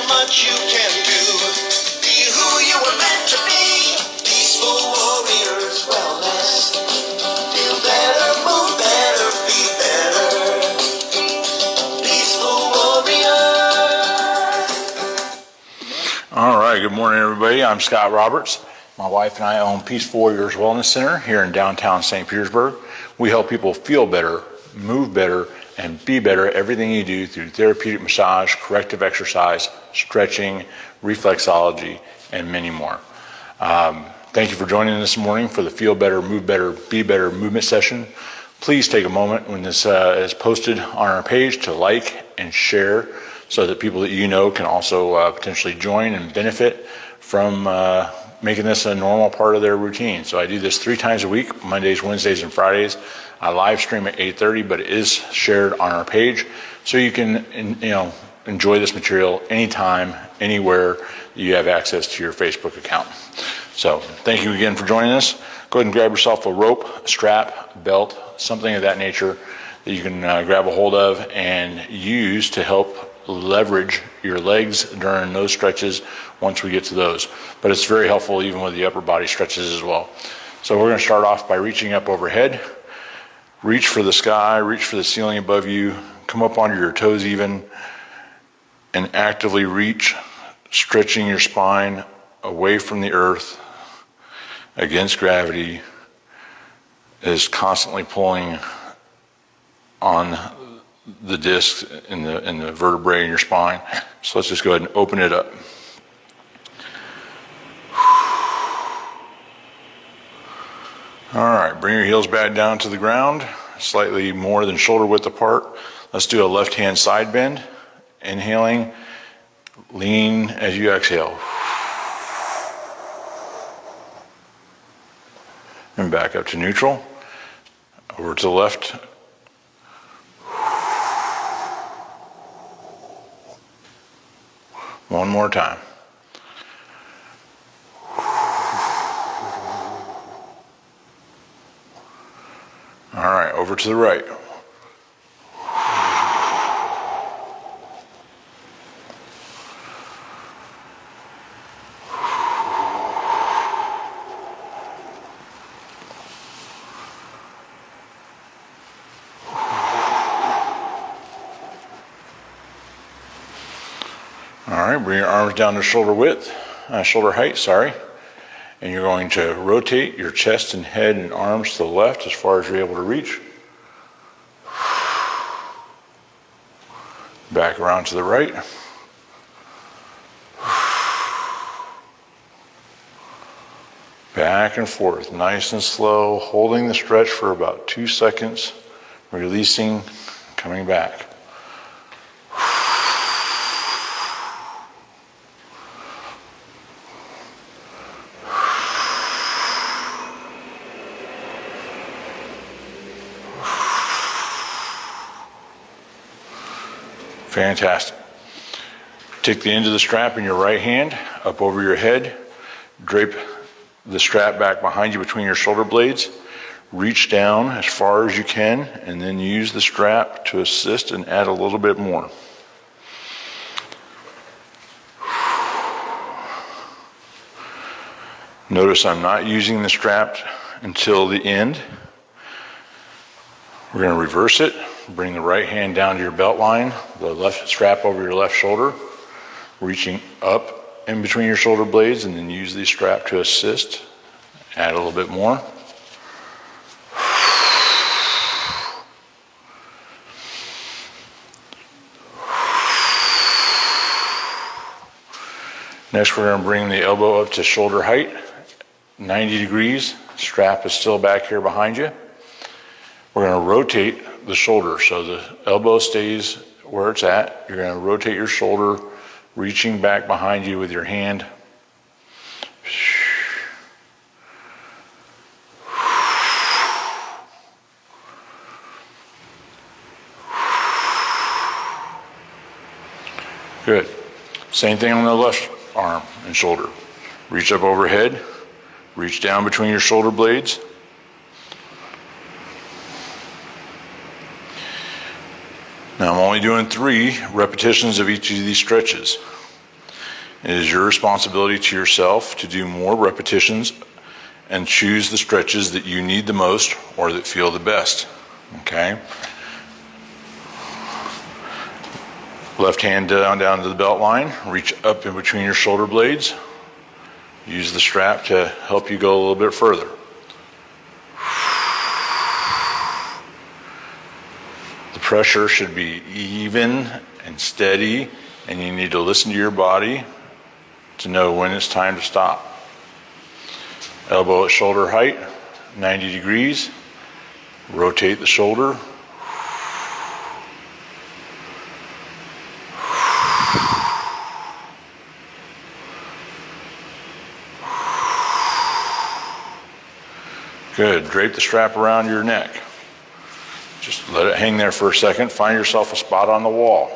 much you can do. Be who you were meant to be. Peaceful warriors, wellness. Feel better, move better, be better. Peaceful warrior. All right, good morning, everybody. I'm Scott Roberts. My wife and I own Peaceful Warriors Wellness Center here in downtown St. Petersburg. We help people feel better, move better, and be better at everything you do through therapeutic massage, corrective exercise, stretching, reflexology, and many more. Thank you for joining this morning for the Feel Better, Move Better, Be Better movement session. Please take a moment when this is posted on our page to like and share so that people that you know can also potentially join and benefit from making this a normal part of their routine. So I do this 3 times a week, Mondays, Wednesdays, and Fridays. I live stream at 8:30, but it is shared on our page, so you can enjoy this material anytime, anywhere you have access to your Facebook account. So thank you again for joining us. Go ahead and grab yourself a rope, a strap, a belt, something of that nature that you can grab a hold of and use to help leverage your legs during those stretches once we get to those. But it's very helpful even with the upper body stretches as well. So we're going to start off by reaching up overhead. Reach for the sky, reach for the ceiling above you, come up onto your toes even, and actively reach, stretching your spine away from the earth against gravity, is constantly pulling on the discs in the vertebrae in your spine. So let's just go ahead and open it up. All right, bring your heels back down to the ground, slightly more than shoulder width apart. Let's do a left hand side bend. Inhaling, lean as you exhale. And back up to neutral. Over to the left. One more time. All right, over to the right. All right, bring your arms down to shoulder height, and you're going to rotate your chest and head and arms to the left as far as you're able to reach. Back around to the right. Back and forth, nice and slow, holding the stretch for about 2 seconds, releasing, coming back. Fantastic. Take the end of the strap in your right hand up over your head. Drape the strap back behind you between your shoulder blades. Reach down as far as you can and then use the strap to assist and add a little bit more. Notice I'm not using the strap until the end. We're going to reverse it. Bring the right hand down to your belt line, the left strap over your left shoulder, reaching up in between your shoulder blades, and then use the strap to assist. Add a little bit more. Next, we're going to bring the elbow up to shoulder height, 90 degrees. Strap is still back here behind you. We're going to rotate the shoulder so the elbow stays where it's at. You're going to rotate your shoulder, reaching back behind you with your hand. Good. Same thing on the left arm and shoulder. Reach up overhead, reach down between your shoulder blades. Now I'm only doing 3 repetitions of each of these stretches. It is your responsibility to yourself to do more repetitions and choose the stretches that you need the most or that feel the best. Okay? Left hand down to the belt line, reach up in between your shoulder blades. Use the strap to help you go a little bit further. The pressure should be even and steady, and you need to listen to your body to know when it's time to stop. Elbow at shoulder height, 90 degrees. Rotate the shoulder. Good. Drape the strap around your neck. Just let it hang there for a second. Find yourself a spot on the wall.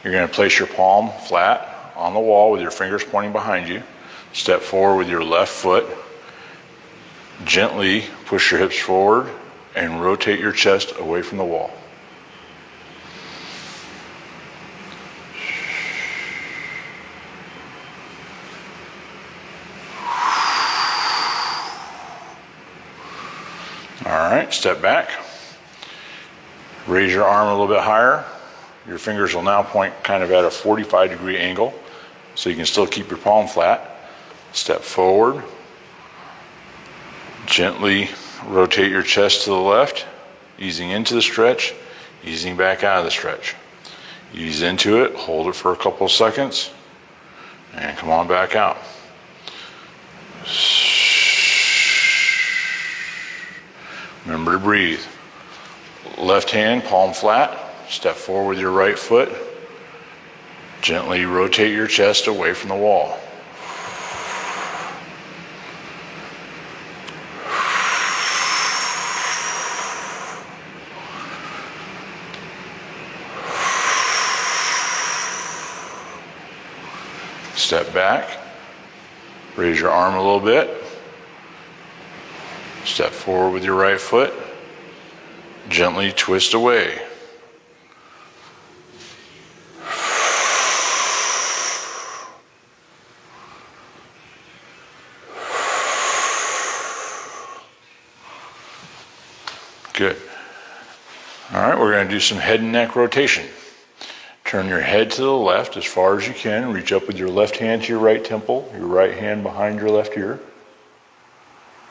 You're going to place your palm flat on the wall with your fingers pointing behind you. Step forward with your left foot. Gently push your hips forward and rotate your chest away from the wall. All right, step back. Raise your arm a little bit higher. Your fingers will now point kind of at a 45-degree angle, so you can still keep your palm flat. Step forward. Gently rotate your chest to the left, easing into the stretch, easing back out of the stretch. Ease into it, hold it for a couple of seconds, and come on back out. Remember to breathe. Left hand, palm flat. Step forward with your right foot. Gently rotate your chest away from the wall. Step back. Raise your arm a little bit. Step forward with your right foot. Gently twist away. Good. All right, we're going to do some head and neck rotation. Turn your head to the left as far as you can. Reach up with your left hand to your right temple, your right hand behind your left ear.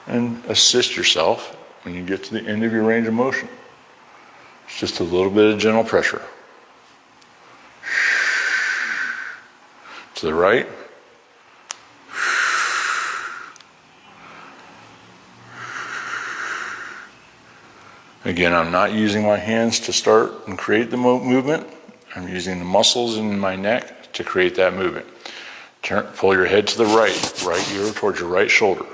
And assist yourself when you get to the end of your range of motion. It's just a little bit of gentle pressure. To the right. Again, I'm not using my hands to start and create the movement. I'm using the muscles in my neck to create that movement. Pull your head to the right ear towards your right shoulder.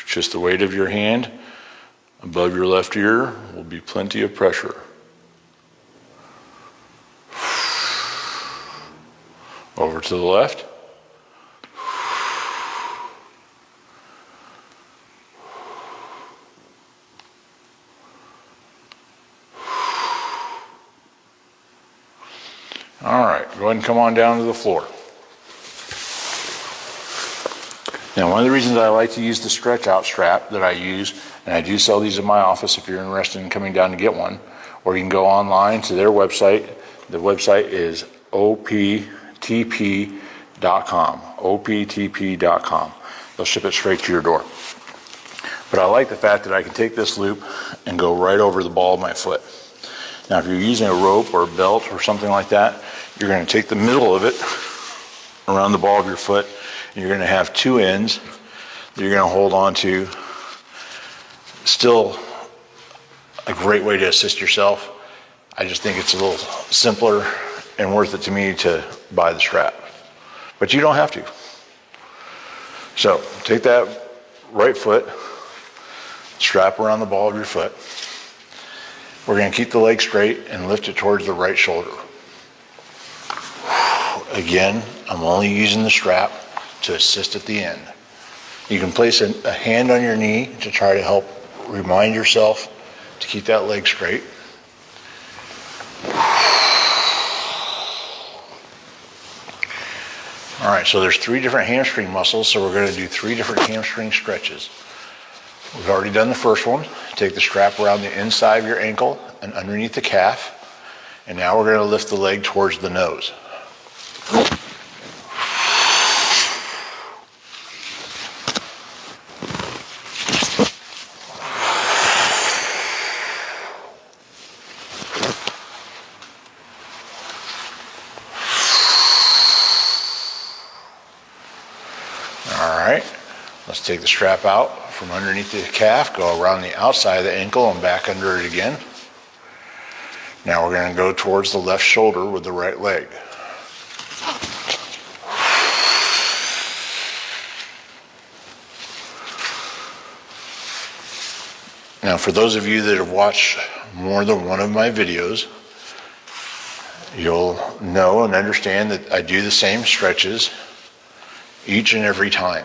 Just the weight of your hand above your left ear will be plenty of pressure. Over to the left. All right, go ahead and come on down to the floor. Now, one of the reasons I like to use the stretch out strap that I use, and I do sell these in my office if you're interested in coming down to get one, or you can go online to their website. The website is optp.com, optp.com. They'll ship it straight to your door. But I like the fact that I can take this loop and go right over the ball of my foot. Now, if you're using a rope or a belt or something like that, you're going to take the middle of it around the ball of your foot, and you're going to have two ends that you're going to hold on to. Still a great way to assist yourself. I just think it's a little simpler and worth it to me to buy the strap. But you don't have to. So take that right foot, strap around the ball of your foot. We're going to keep the leg straight and lift it towards the right shoulder. Again, I'm only using the strap to assist at the end. You can place a hand on your knee to try to help remind yourself to keep that leg straight. All right, so there's 3 different hamstring muscles, so we're going to do 3 different hamstring stretches. We've already done the first one. Take the strap around the inside of your ankle and underneath the calf. And now we're going to lift the leg towards the nose. All right, let's take the strap out from underneath the calf, go around the outside of the ankle and back under it again. Now we're going to go towards the left shoulder with the right leg. Now for those of you that have watched more than one of my videos, you'll know and understand that I do the same stretches each and every time.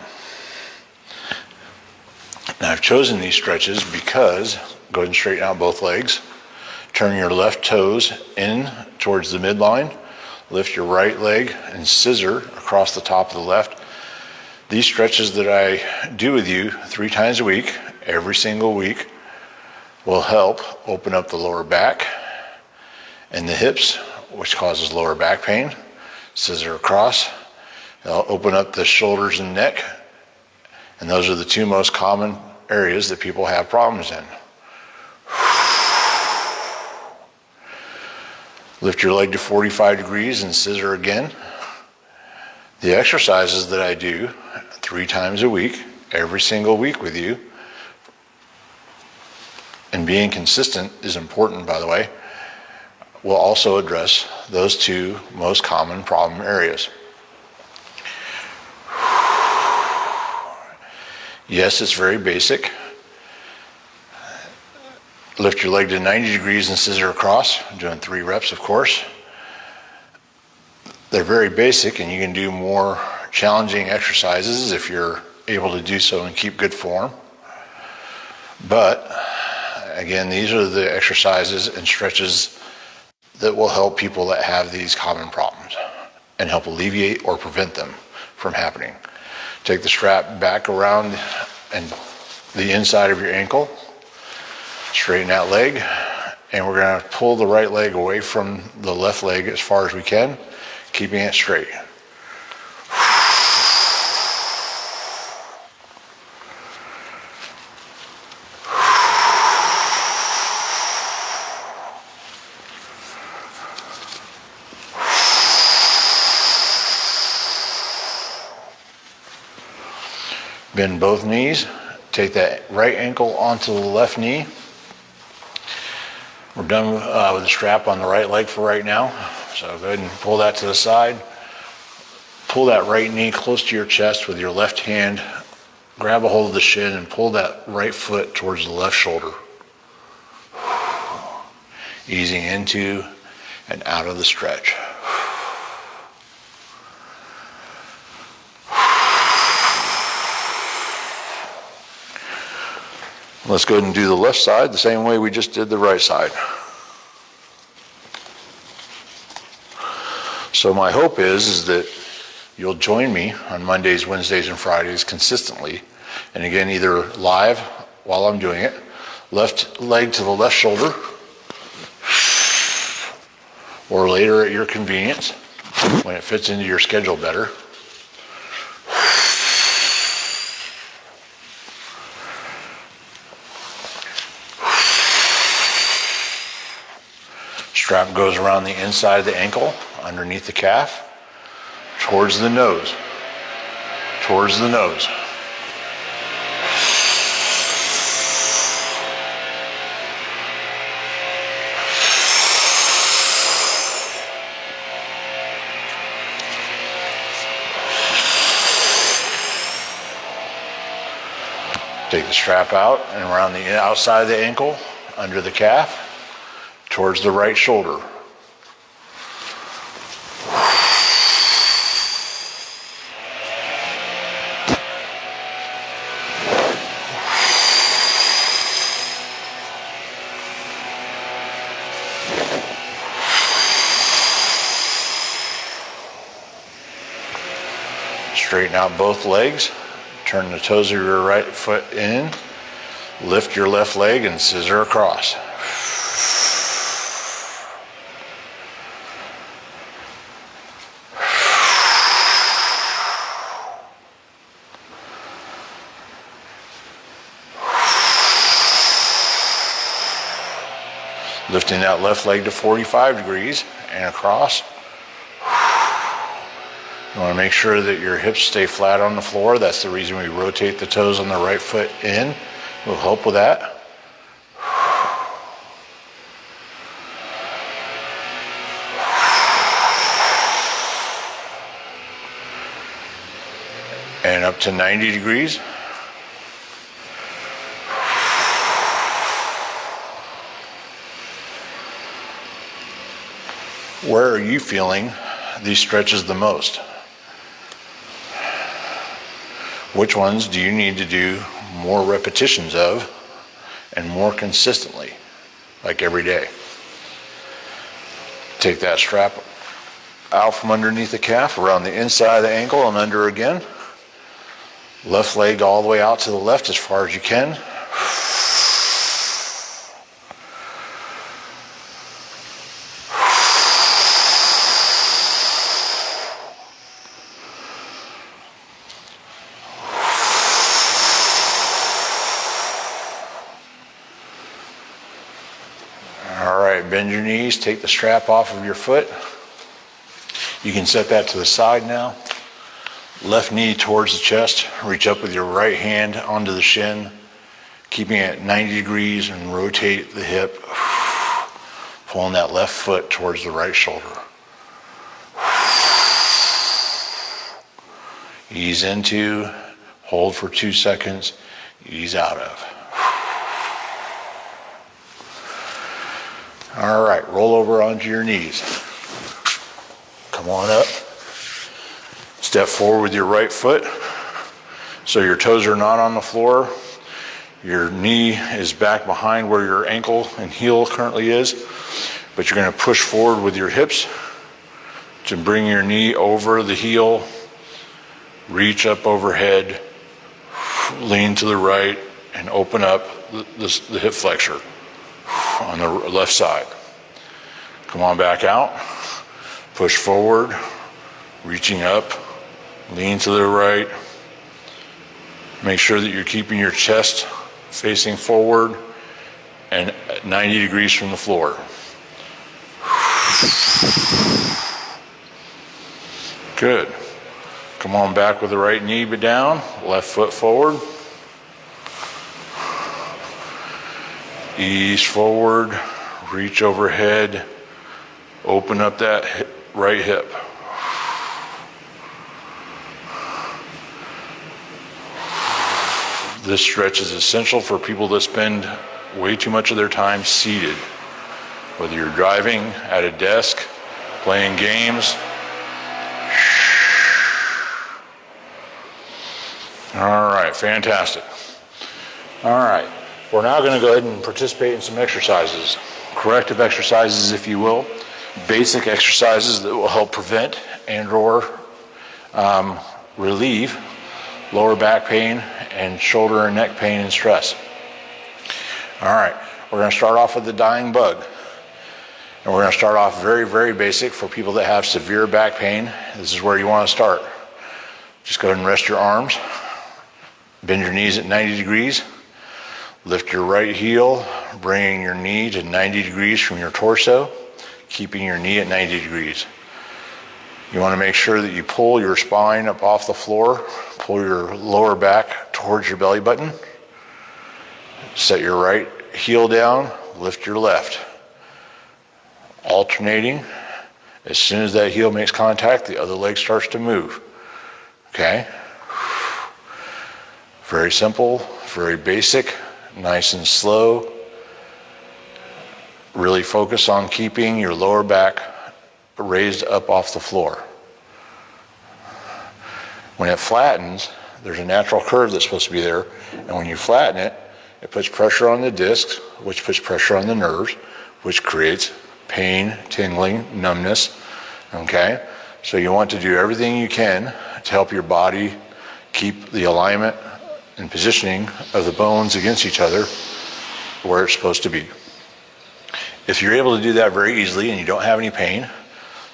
Now I've chosen these stretches because, go ahead and straighten out both legs. Turn your left toes in towards the midline. Lift your right leg and scissor across the top of the left. These stretches that I do with you 3 times a week, every single week, will help open up the lower back and the hips, which causes lower back pain. Scissor across. They'll open up the shoulders and neck, and those are the 2 most common areas that people have problems in. Lift your leg to 45 degrees and scissor again. The exercises that I do 3 times a week, every single week with you, and being consistent is important, by the way, will also address those 2 most common problem areas. Yes, it's very basic. Lift your leg to 90 degrees and scissor across. I'm doing 3 reps, of course. They're very basic, and you can do more challenging exercises if you're able to do so and keep good form. But again, these are the exercises and stretches that will help people that have these common problems and help alleviate or prevent them from happening. Take the strap back around and the inside of your ankle, straighten that leg, and we're going to pull the right leg away from the left leg as far as we can, keeping it straight. Bend both knees. Take that right ankle onto the left knee. We're done with the strap on the right leg for right now. So go ahead and pull that to the side. Pull that right knee close to your chest with your left hand. Grab a hold of the shin and pull that right foot towards the left shoulder. Easing into and out of the stretch. Let's go ahead and do the left side the same way we just did the right side. So my hope is that you'll join me on Mondays, Wednesdays, and Fridays consistently. And again, either live while I'm doing it, left leg to the left shoulder, or later at your convenience when it fits into your schedule better. Strap goes around the inside of the ankle, underneath the calf, towards the nose, towards the nose. Take the strap out and around the outside of the ankle, under the calf, towards the right shoulder. Straighten out both legs. Turn the toes of your right foot in. Lift your left leg and scissor across. Lifting that left leg to 45 degrees and across. You want to make sure that your hips stay flat on the floor. That's the reason we rotate the toes on the right foot in. It will help with that. And up to 90 degrees. Where are you feeling these stretches the most? Which ones do you need to do more repetitions of and more consistently, like every day? Take that strap out from underneath the calf, around the inside of the ankle and under again. Left leg all the way out to the left as far as you can. Bend your knees, take the strap off of your foot. You can set that to the side now. Left knee towards the chest. Reach up with your right hand onto the shin, keeping it at 90 degrees, and rotate the hip, pulling that left foot towards the right shoulder. Ease into, hold for 2 seconds, ease out of. All right, roll over onto your knees. Come on up. Step forward with your right foot so your toes are not on the floor. Your knee is back behind where your ankle and heel currently is, but you're going to push forward with your hips to bring your knee over the heel, reach up overhead, lean to the right, and open up the hip flexor on the left side. Come on back out, push forward, reaching up, lean to the right. Make sure that you're keeping your chest facing forward and 90 degrees from the floor. Good. Come on back with the right knee down, left foot forward. Ease forward, reach overhead, open up that right hip. This stretch is essential for people that spend way too much of their time seated. Whether you're driving, at a desk, playing games. All right, fantastic. All right. We're now going to go ahead and participate in some exercises, corrective exercises, if you will, basic exercises that will help prevent and or relieve lower back pain and shoulder and neck pain and stress. All right, we're going to start off with the dying bug. And we're going to start off very, very basic for people that have severe back pain. This is where you want to start. Just go ahead and rest your arms, bend your knees at 90 degrees. Lift your right heel, bringing your knee to 90 degrees from your torso, keeping your knee at 90 degrees. You want to make sure that you pull your spine up off the floor, pull your lower back towards your belly button. Set your right heel down, lift your left. Alternating. As soon as that heel makes contact, the other leg starts to move. Okay? Very simple, very basic. Nice and slow. Really focus on keeping your lower back raised up off the floor. When it flattens, there's a natural curve that's supposed to be there, and when you flatten it, it puts pressure on the discs, which puts pressure on the nerves, which creates pain, tingling, numbness. Okay? So you want to do everything you can to help your body keep the alignment and positioning of the bones against each other where it's supposed to be. If you're able to do that very easily and you don't have any pain,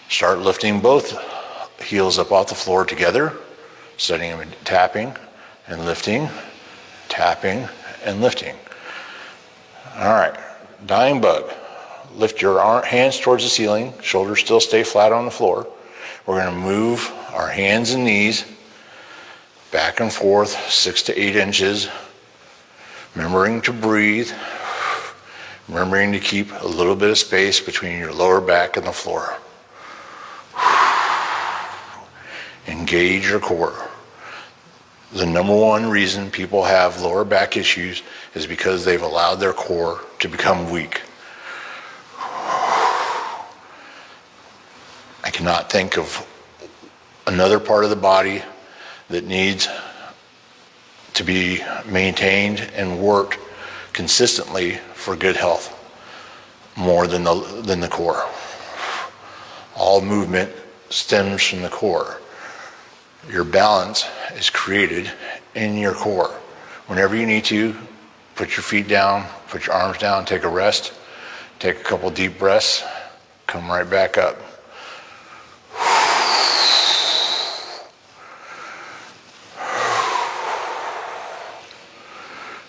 start lifting both heels up off the floor together, setting them, tapping and lifting, tapping and lifting. All right, dying bug. Lift your hands towards the ceiling, shoulders still stay flat on the floor. We're going to move our hands and knees back and forth 6 to 8 inches, remembering to breathe, remembering to keep a little bit of space between your lower back and the floor. Engage your core. The number one reason people have lower back issues is because they've allowed their core to become weak. I cannot think of another part of the body that needs to be maintained and worked consistently for good health more than the core. All movement stems from the core. Your balance is created in your core. Whenever you need to, put your feet down, put your arms down, take a rest, take a couple deep breaths, come right back up.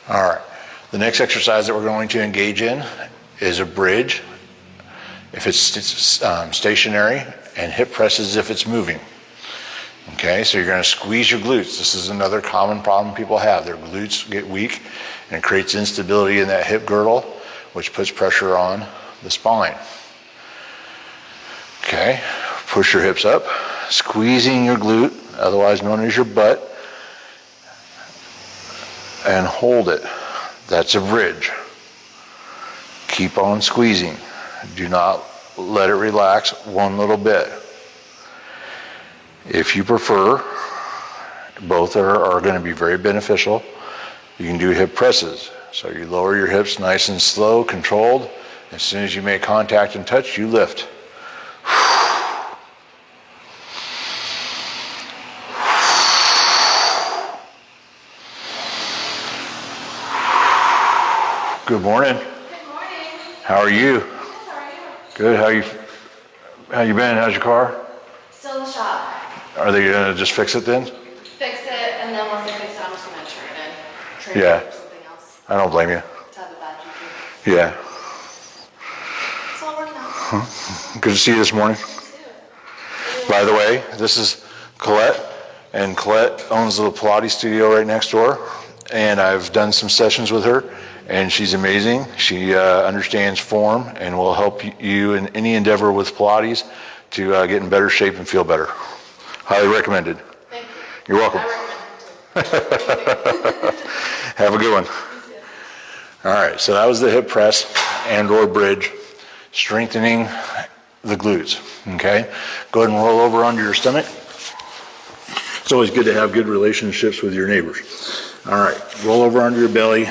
All right, the next exercise that we're going to engage in is a bridge if it's stationary, and hip presses if it's moving. Okay, so you're going to squeeze your glutes. This is another common problem people have. Their glutes get weak and it creates instability in that hip girdle, which puts pressure on the spine. Okay, push your hips up, squeezing your glute, otherwise known as your butt, and hold it. That's a bridge. Keep on squeezing. Do not let it relax one little bit. If you prefer, both are going to be very beneficial. You can do hip presses. So you lower your hips nice and slow, controlled. As soon as you make contact and touch, you lift. Good morning. Good morning. How are you? Good, how are you? Good. How you been? How's your car? Still in the shop. Are they gonna just fix it then? Fix it, and then once they fix it, I'm just gonna trade it Yeah. for something else. I don't blame you. To have a bad juju. Yeah. It's all working out. Good to see you this morning. You too. By the way, this is Colette, and Colette owns the Pilates studio right next door, and I've done some sessions with her, and she's amazing. She understands form and will help you in any endeavor with Pilates to get in better shape and feel better. Highly recommended. Thank you. You're welcome. I recommend it too. Have a good one. All right, so that was the hip press and or bridge, strengthening the glutes, okay? Go ahead and roll over onto your stomach. It's always good to have good relationships with your neighbors. All right, roll over onto your belly,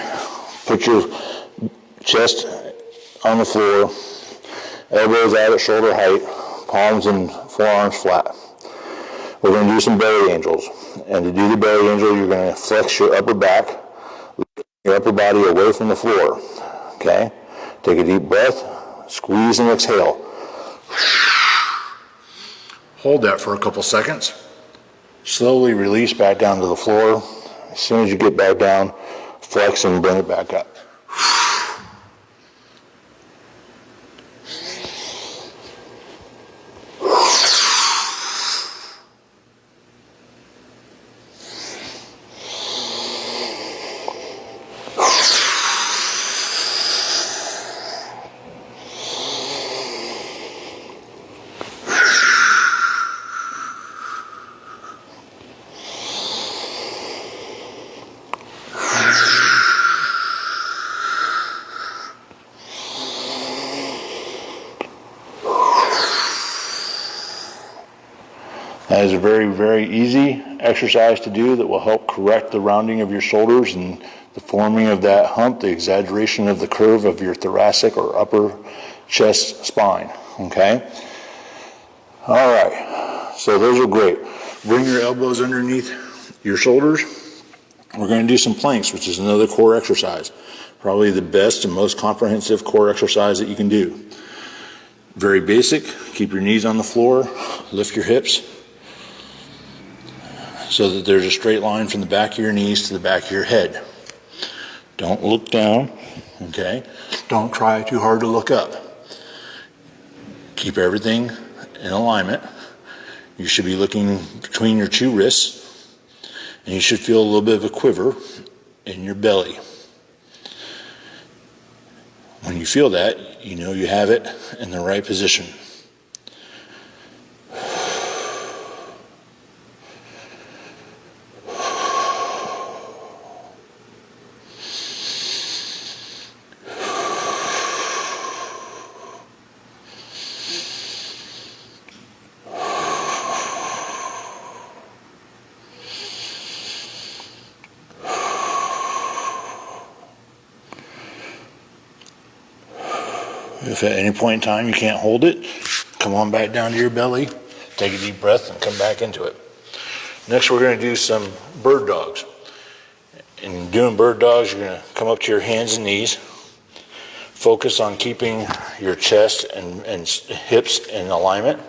put your chest on the floor, elbows out at shoulder height, palms and forearms flat. We're going to do some belly angels. And to do the belly angel, you're going to flex your upper back, lift your upper body away from the floor. Okay? Take a deep breath, squeeze and exhale. Hold that for a couple seconds. Slowly release back down to the floor. As soon as you get back down, flex and bring it back up. That is a very, very easy exercise to do that will help correct the rounding of your shoulders and the forming of that hump, the exaggeration of the curve of your thoracic or upper chest spine, okay? All right, so those are great. Bring your elbows underneath your shoulders. We're going to do some planks, which is another core exercise. Probably the best and most comprehensive core exercise that you can do. Very basic. Keep your knees on the floor. Lift your hips so that there's a straight line from the back of your knees to the back of your head. Don't look down, okay? Don't try too hard to look up. Keep everything in alignment. You should be looking between your two wrists, and you should feel a little bit of a quiver in your belly. When you feel that, you know you have it in the right position. If at any point in time you can't hold it, come on back down to your belly, take a deep breath, and come back into it. Next, we're going to do some bird dogs. In doing bird dogs, you're going to come up to your hands and knees. Focus on keeping your chest and hips in alignment.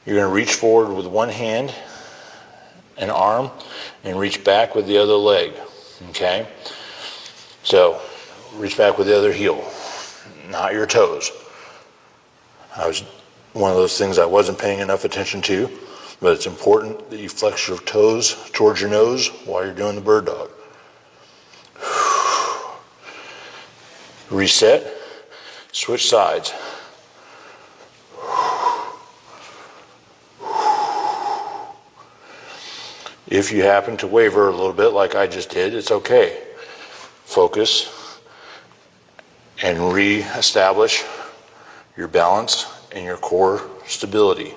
You're going to reach forward with one hand and arm and reach back with the other leg. Okay? So, reach back with the other heel. Not your toes. I was one of those things I wasn't paying enough attention to, but it's important that you flex your toes towards your nose while you're doing the bird dog. Reset, switch sides. If you happen to waver a little bit like I just did, it's okay. Focus and re-establish your balance and your core stability.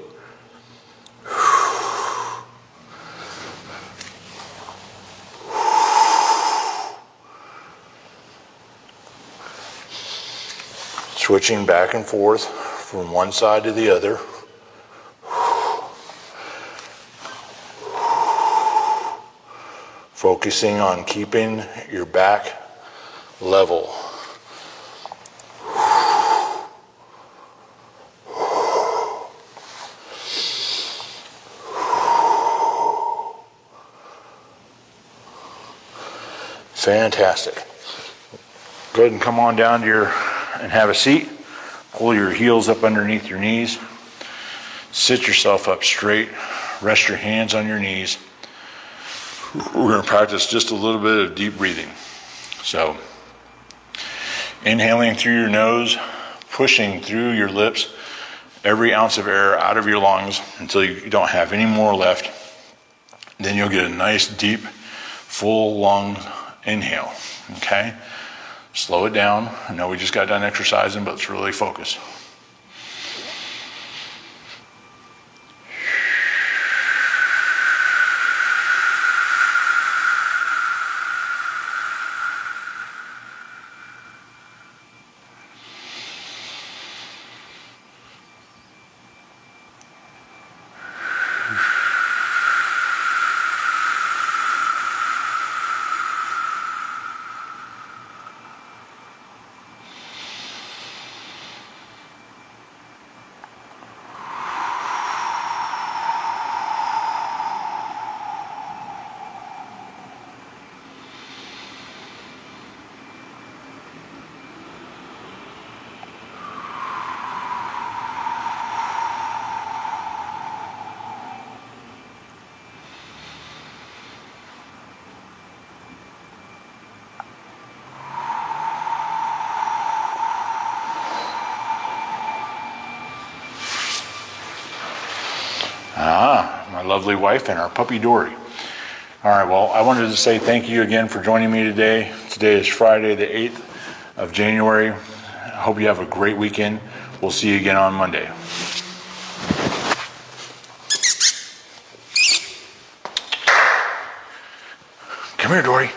Switching back and forth from one side to the other. Focusing on keeping your back level. Fantastic. Go ahead and come on down to and have a seat. Pull your heels up underneath your knees. Sit yourself up straight. Rest your hands on your knees. We're going to practice just a little bit of deep breathing. So, inhaling through your nose, pushing through your lips, every ounce of air out of your lungs until you don't have any more left. Then you'll get a nice, deep, full lung inhale. Okay? Slow it down. I know we just got done exercising, but let's really focus. My lovely wife and our puppy Dory. All right, well, I wanted to say thank you again for joining me today. Today is Friday, the 8th of January. I hope you have a great weekend. We'll see you again on Monday. Come here, Dory.